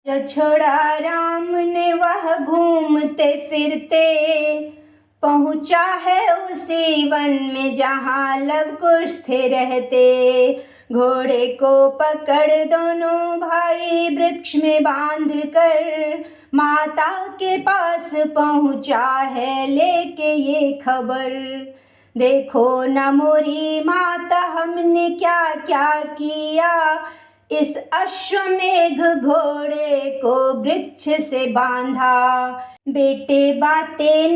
जो छोड़ा राम ने वह घूमते फिरते, पहुँचा है उसी वन में जहाँ लव कुश थे रहते। घोड़े को पकड़ दोनों भाई वृक्ष में बांध कर, माता के पास पहुँचा है लेके ये खबर। देखो न मोरी माता हमने क्या क्या किया, इस अश्वमेघ घोड़े को वृक्ष से बांधा। बेटे बातें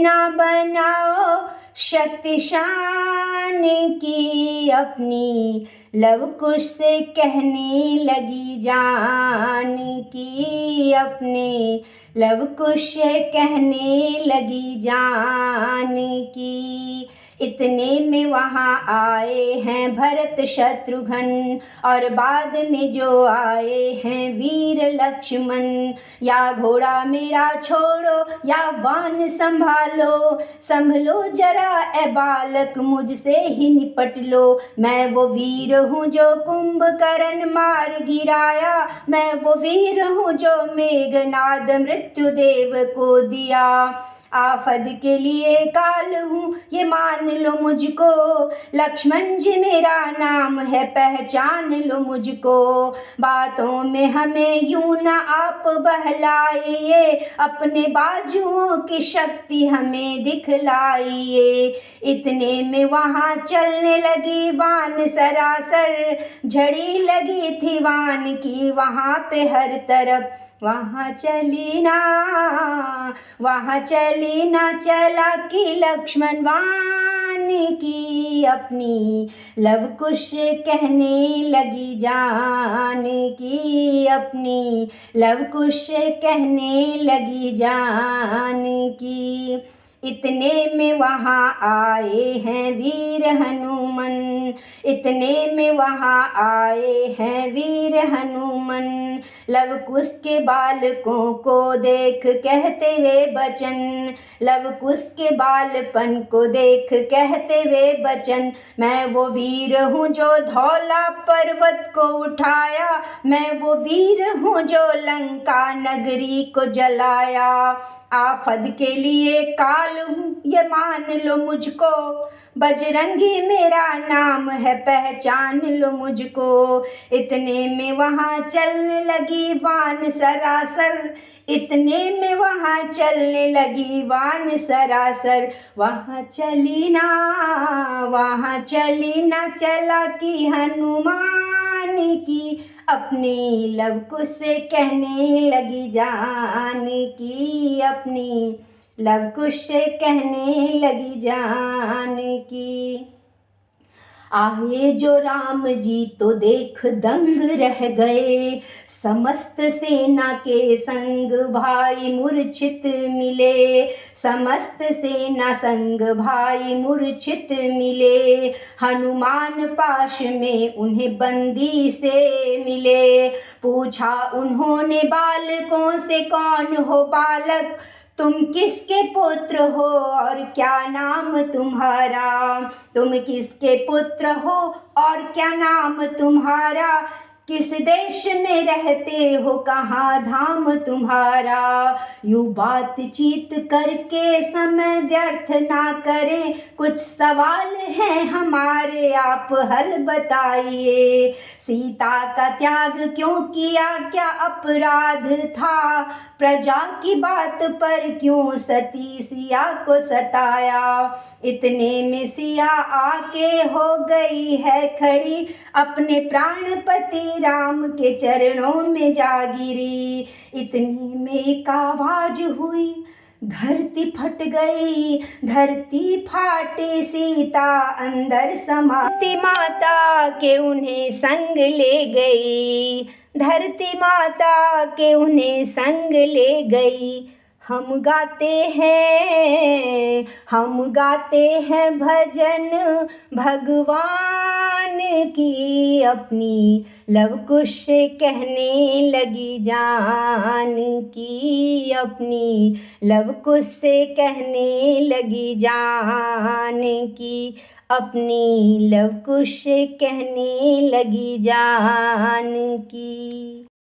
ना बनाओ, शक्तिशान की अपनी लव कुश से कहने लगी जान की, अपने लव कुश से कहने लगी जान की। इतने में वहाँ आए हैं भरत शत्रुघ्न, और बाद में जो आए हैं वीर लक्ष्मण। या घोड़ा मेरा छोड़ो या वान संभालो, संभलो जरा ए बालक मुझसे ही निपट लो। मैं वो वीर हूँ जो कुंभकर्ण मार गिराया, मैं वो वीर हूँ जो मेघनाद मृत्यु देव को दिया। आफत के लिए काल हूँ ये मान लो मुझको, लक्ष्मण जी मेरा नाम है पहचान लो मुझको। बातों में हमें यूं न आप बहलाइए, अपने बाजुओं की शक्ति हमें दिखलाइए। इतने में वहाँ चलने लगी वान सरासर, झड़ी लगी थी वान की वहाँ पे हर तरफ। वहाँ चली ना चला कि लक्ष्मण वान की, अपनी लव कुश कहने लगी जान की, अपनी लव कुश कहने लगी जान की। इतने में वहाँ आए हैं वीर हनुमान, इतने में वहाँ आए हैं वीर हनुमान। लव कुश के बालकों को देख कहते वे बचन, लव कुश के बालपन को देख कहते वे बचन। मैं वो वीर हूँ जो धौला पर्वत को उठाया, मैं वो वीर हूँ जो लंका नगरी को जलाया। आफत के लिए काल हूँ ये मान लो मुझको, बजरंगी मेरा नाम है पहचान लो मुझको। इतने में वहाँ चलने लगी वान सरासर, इतने में वहाँ चलने लगी वान सरासर। वहाँ चली ना चला कि हनुमान की, अपनी लव कुश से कहने लगी जान की, अपनी लव कुश से कहने लगी जान की। आए जो राम जी तो देख दंग रह गए, समस्त सेना के संग भाई मूर्छित मिले, समस्त सेना संग भाई मूर्छित मिले। हनुमान पाश में उन्हें बंदी से मिले, पूछा उन्होंने बालकों से कौन हो बालक, तुम किसके पुत्र हो और क्या नाम तुम्हारा। तुम किसके पुत्र हो और क्या नाम तुम्हारा, किस देश में रहते हो कहाँ धाम तुम्हारा। यूँ बातचीत करके समय व्यर्थ ना करें, कुछ सवाल हैं हमारे आप हल बताइए। सीता का त्याग क्यों किया, क्या अपराध था, प्रजा की बात पर क्यों सती सिया को सताया। इतने में सिया आके हो गई है खड़ी, अपने प्राणपति राम के चरणों में जा गिरी। इतने में एक आवाज हुई, धरती फट गई, धरती फाटी, सीता अंदर समाती, माता के उन्हें संग ले गई, धरती माता के उन्हें संग ले गई। हम गाते हैं भजन भगवान की, अपनी लव कुश से कहने लगी जान की, अपनी लव कुश से कहने लगी जान की, अपनी लव कुश से कहने लगी जान की।